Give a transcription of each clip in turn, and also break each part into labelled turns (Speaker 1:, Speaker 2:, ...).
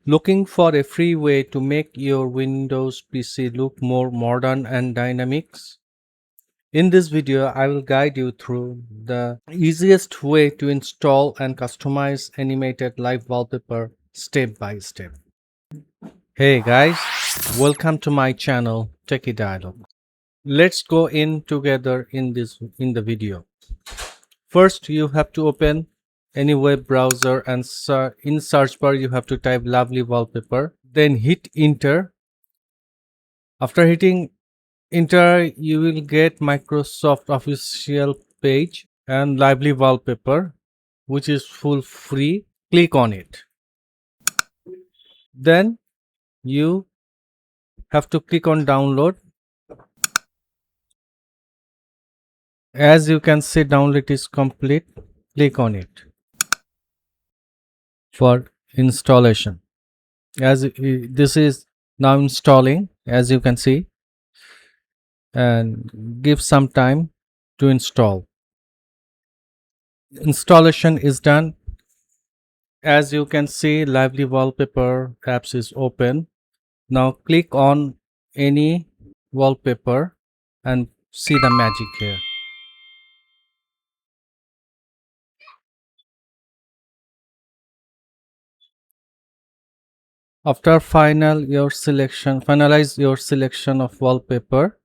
Speaker 1: Looking for a free way to make your Windows PC look more modern and dynamic? In this video, I will guide you through the easiest way to install and customize animated live wallpaper step by step. Hey guys, welcome to my channel Techie Dialogue. Let's go in together in the video. First, you have to open any web browser and in search bar you have to type lovely wallpaper. Then hit enter. After hitting enter, you will get Microsoft official page and lively wallpaper, which is full free. Click on it. Then you have to click on download. As you can see, download is complete. Click on it for installation. This is now installing, as you can see, and give some time to install. Installation is done. As you can see, lively wallpaper apps is open. Now click on any wallpaper and see the magic here. After finalize your selection of wallpaper,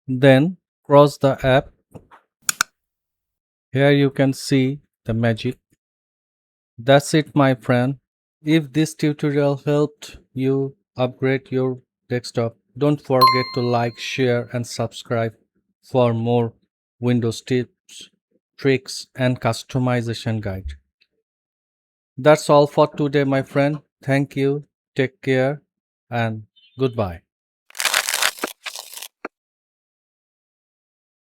Speaker 1: then cross the app. Here you can see the magic. That's it, my friend. If this tutorial helped you upgrade your desktop, don't forget to like, share and subscribe for more Windows tips, tricks and customization guide. That's all for today, my friend. Thank you, take care and goodbye.